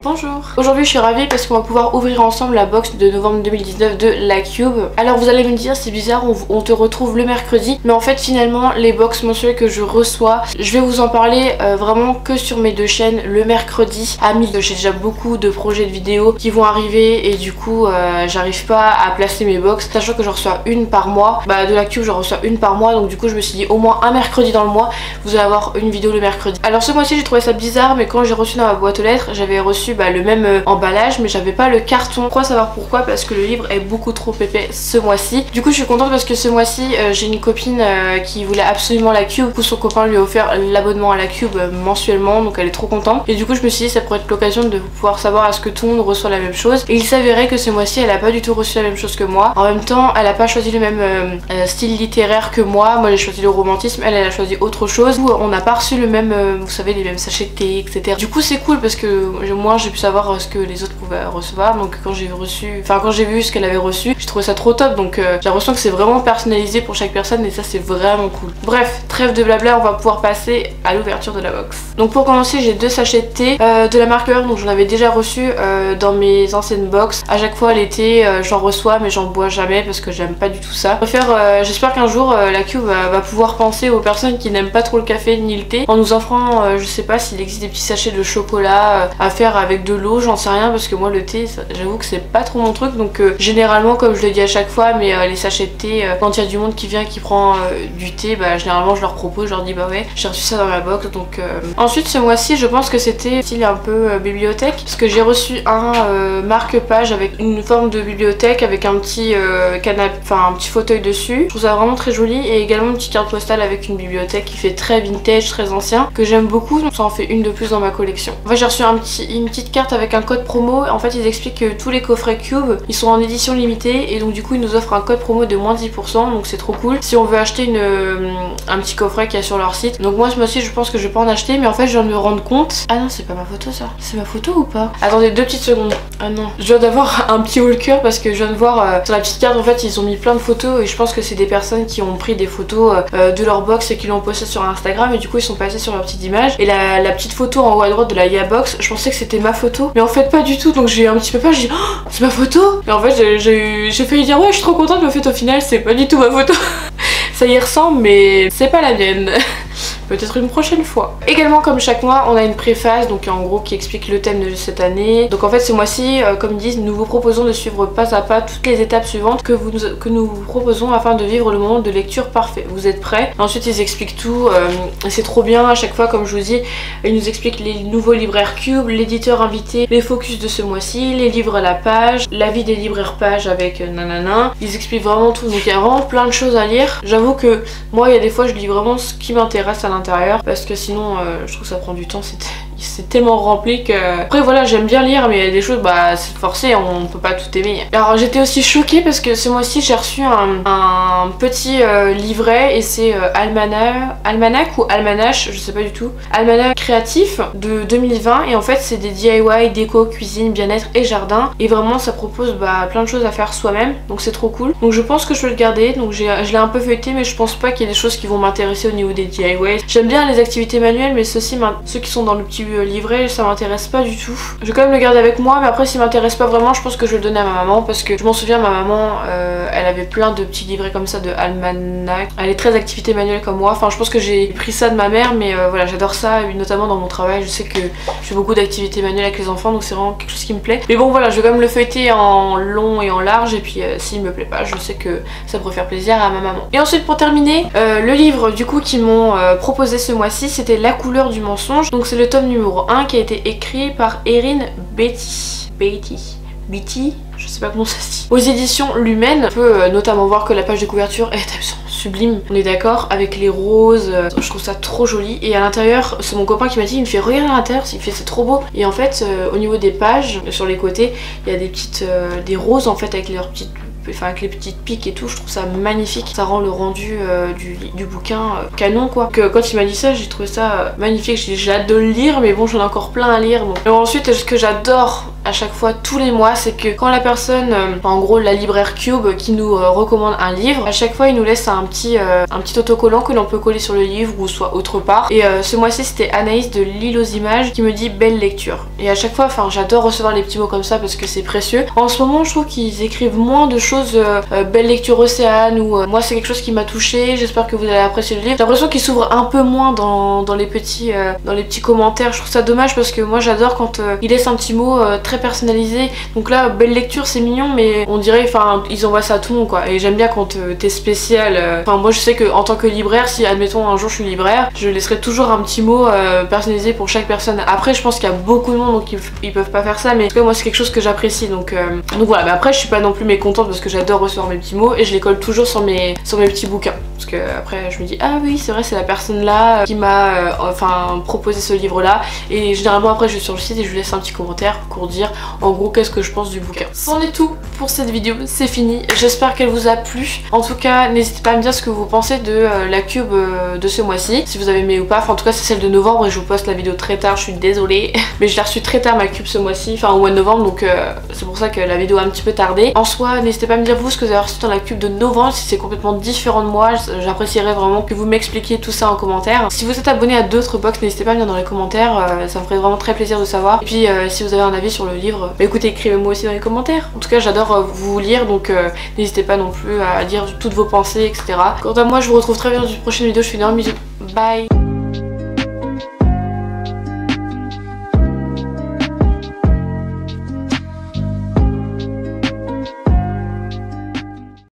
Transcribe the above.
Bonjour. Aujourd'hui je suis ravie parce qu'on va pouvoir ouvrir ensemble la box de novembre 2019 de Lacube. Alors vous allez me dire c'est bizarre, on te retrouve le mercredi, mais en fait finalement les box mensuelles que je reçois, je vais vous en parler vraiment que sur mes deux chaînes le mercredi à midi. J'ai déjà beaucoup de projets de vidéos qui vont arriver et du coup j'arrive pas à placer mes box, sachant que j'en reçois une par mois. De Lacube j'en reçois une par mois, donc du coup je me suis dit au moins un mercredi dans le mois vous allez avoir une vidéo le mercredi. Alors ce mois-ci j'ai trouvé ça bizarre, mais quand j'ai reçu dans ma boîte aux lettres j'avais reçu le même emballage, mais j'avais pas le carton. Je crois savoir pourquoi, parce que le livre est beaucoup trop épais ce mois-ci. Du coup je suis contente parce que ce mois-ci j'ai une copine qui voulait absolument Lacube. Du coup son copain lui a offert l'abonnement à Lacube mensuellement, donc elle est trop contente. Et du coup je me suis dit ça pourrait être l'occasion de pouvoir savoir est-ce que tout le monde reçoit la même chose. Et il s'avérait que ce mois-ci elle a pas du tout reçu la même chose que moi. En même temps elle a pas choisi le même style littéraire que moi. Moi j'ai choisi le romantisme, elle a choisi autre chose. Où on n'a pas reçu le même, vous savez, les mêmes sachets de thé, etc. Du coup c'est cool parce que moi j'ai pu savoir ce que les autres pouvaient recevoir. Donc quand j'ai vu ce qu'elle avait reçu, j'ai trouvé ça trop top. Donc j'ai l'impression que c'est vraiment personnalisé pour chaque personne et ça c'est vraiment cool. Bref, trêve de blabla, on va pouvoir passer à l'ouverture de la box. Donc pour commencer j'ai deux sachets de thé de la marque Earth, donc j'en avais déjà reçu dans mes anciennes box. À chaque fois l'été j'en reçois mais j'en bois jamais parce que j'aime pas du tout ça. J'espère qu'un jour Lacube va pouvoir penser aux personnes qui n'aiment pas trop le café ni le thé en nous offrant je sais pas s'il existe des petits sachets de chocolat à faire avec de l'eau, j'en sais rien parce que moi le thé j'avoue que c'est pas trop mon truc. Donc généralement, comme je le dis à chaque fois, mais les sachets de thé quand il y a du monde qui vient qui prend du thé, généralement je leur propose, je leur dis ouais j'ai reçu ça dans ma box. Donc ensuite ce mois-ci je pense que c'était style un peu bibliothèque parce que j'ai reçu un marque-page avec une forme de bibliothèque avec un petit canapé, enfin un petit fauteuil dessus. Je trouve ça vraiment très joli, et également une petite carte postale avec une bibliothèque qui fait très vintage, très ancien, que j'aime beaucoup, donc ça en fait une de plus dans ma collection. En fait j'ai reçu une petite carte avec un code promo. En fait ils expliquent que tous les coffrets Cube ils sont en édition limitée et donc du coup ils nous offrent un code promo de moins 10%, donc c'est trop cool si on veut acheter un petit coffret qu'il y a sur leur site. Donc moi ce mois-ci je pense que je vais pas en acheter, mais en fait je viens de me rendre compte. Ah non c'est pas ma photo ça. C'est ma photo ou pas? Attendez 2 petites secondes. Ah non, je viens d'avoir un petit haul cœur parce que je viens de voir sur la petite carte en fait ils ont mis plein de photos et je pense que c'est des personnes qui ont pris des photos de leur box et qui l'ont posté sur Instagram et du coup ils sont passés sur leur petite image. Et la petite photo en haut à droite de la Yabox, je pensais que c'était ma photo mais en fait pas du tout, donc j'ai eu un petit peu peur, j'ai dit oh, c'est ma photo. Et en fait j'ai failli dire ouais je suis trop contente, mais en fait au final c'est pas du tout ma photo. Ça y ressemble mais c'est pas la mienne. Peut-être une prochaine fois. Également comme chaque mois on a une préface donc en gros qui explique le thème de cette année. Donc en fait ce mois-ci comme ils disent nous vous proposons de suivre pas à pas toutes les étapes suivantes que nous vous proposons afin de vivre le moment de lecture parfait. Vous êtes prêts? Ensuite ils expliquent tout c'est trop bien à chaque fois. Comme je vous dis ils nous expliquent les nouveaux libraires Cube, l'éditeur invité, les focus de ce mois-ci, les livres à la page, l'avis des libraires page avec nanana. Ils expliquent vraiment tout, donc il y a vraiment plein de choses à lire. J'avoue que moi il y a des fois je lis vraiment ce qui m'intéresse à l'intérieur parce que sinon je trouve que ça prend du temps, c'est tellement rempli que... Après voilà j'aime bien lire mais il y a des choses c'est forcé, on peut pas tout aimer. Alors j'étais aussi choquée parce que ce mois-ci j'ai reçu un petit livret et c'est almanach ou almanach, je sais pas du tout, almanach créatif de 2020 et en fait c'est des DIY, déco, cuisine, bien-être et jardin et vraiment ça propose plein de choses à faire soi-même, donc c'est trop cool. Donc je pense que je peux le garder, donc je l'ai un peu feuilleté mais je pense pas qu'il y ait des choses qui vont m'intéresser au niveau des DIY. J'aime bien les activités manuelles mais ceux qui sont dans le petit livret ça m'intéresse pas du tout. Je vais quand même le garder avec moi, mais après s'il m'intéresse pas vraiment je pense que je vais le donner à ma maman parce que je m'en souviens ma maman elle avait plein de petits livrets comme ça de almanach. Elle est très activité manuelle comme moi, enfin je pense que j'ai pris ça de ma mère mais voilà j'adore ça, notamment dans mon travail je sais que je fais beaucoup d'activités manuelles avec les enfants donc c'est vraiment quelque chose qui me plaît. Mais bon voilà je vais quand même le feuilleter en long et en large et puis s'il me plaît pas je sais que ça pourrait faire plaisir à ma maman. Et ensuite pour terminer le livre du coup qu'ils m'ont proposé ce mois-ci c'était La couleur du mensonge, donc c'est le tome numéro 1 qui a été écrit par Erin Beatty, je sais pas comment ça se dit, aux éditions Lumen. On peut notamment voir que la page de couverture est absolument sublime, on est d'accord, avec les roses, je trouve ça trop joli. Et à l'intérieur, c'est mon copain qui m'a dit, il me fait regarder à l'intérieur, il fait c'est trop beau. Et en fait au niveau des pages, sur les côtés, il y a des roses en fait avec leurs petites avec les petites piques et tout, je trouve ça magnifique. Ça rend le rendu du bouquin canon quoi. Quand il m'a dit ça, j'ai trouvé ça magnifique. J'ai hâte de le lire, mais bon j'en ai encore plein à lire. Donc. Et ensuite ce que j'adore à chaque fois tous les mois, c'est que quand la personne, en gros la libraire Cube qui nous recommande un livre, à chaque fois il nous laisse un petit autocollant que l'on peut coller sur le livre ou soit autre part. Et ce mois-ci c'était Anaïs de L'île aux images qui me dit belle lecture. Et à chaque fois, enfin j'adore recevoir les petits mots comme ça parce que c'est précieux. En ce moment je trouve qu'ils écrivent moins de choses belle lecture Océane ou moi c'est quelque chose qui m'a touchée, j'espère que vous allez apprécier le livre. J'ai l'impression qu'il s'ouvre un peu moins dans les petits commentaires. Je trouve ça dommage parce que moi j'adore quand il laisse un petit mot très personnalisé. Donc là belle lecture c'est mignon mais on dirait enfin ils envoient ça à tout le monde quoi. Et j'aime bien quand t'es spécial. Enfin moi je sais que en tant que libraire, si admettons un jour je suis libraire, je laisserai toujours un petit mot personnalisé pour chaque personne. Après je pense qu'il y a beaucoup de monde donc ils peuvent pas faire ça, mais en tout cas moi c'est quelque chose que j'apprécie donc voilà. Mais après je suis pas non plus mécontente parce que j'adore recevoir mes petits mots et je les colle toujours sur mes petits bouquins. Parce que après je me dis ah oui c'est vrai c'est la personne là qui m'a proposé ce livre là, et généralement après je vais sur le site et je lui laisse un petit commentaire pour dire en gros qu'est-ce que je pense du bouquin. C'en est tout pour cette vidéo, c'est fini, j'espère qu'elle vous a plu. En tout cas n'hésitez pas à me dire ce que vous pensez de la Cube de ce mois-ci, si vous avez aimé ou pas. Enfin en tout cas c'est celle de novembre et je vous poste la vidéo très tard, je suis désolée mais je l'ai reçue très tard ma Cube ce mois-ci, enfin au mois de novembre, donc c'est pour ça que la vidéo a un petit peu tardé. En soi n'hésitez pas à me dire vous ce que vous avez reçu dans la Cube de novembre, si c'est complètement différent de moi, j'apprécierais vraiment que vous m'expliquiez tout ça en commentaire. Si vous êtes abonné à d'autres box, n'hésitez pas à me dire dans les commentaires, ça me ferait vraiment très plaisir de savoir. Et puis si vous avez un avis sur le livre, bah écoutez, écrivez-moi aussi dans les commentaires. En tout cas j'adore vous lire, donc n'hésitez pas non plus à dire toutes vos pensées, etc. Quant à moi je vous retrouve très bien dans une prochaine vidéo, je fais d'énormes bisous, bye.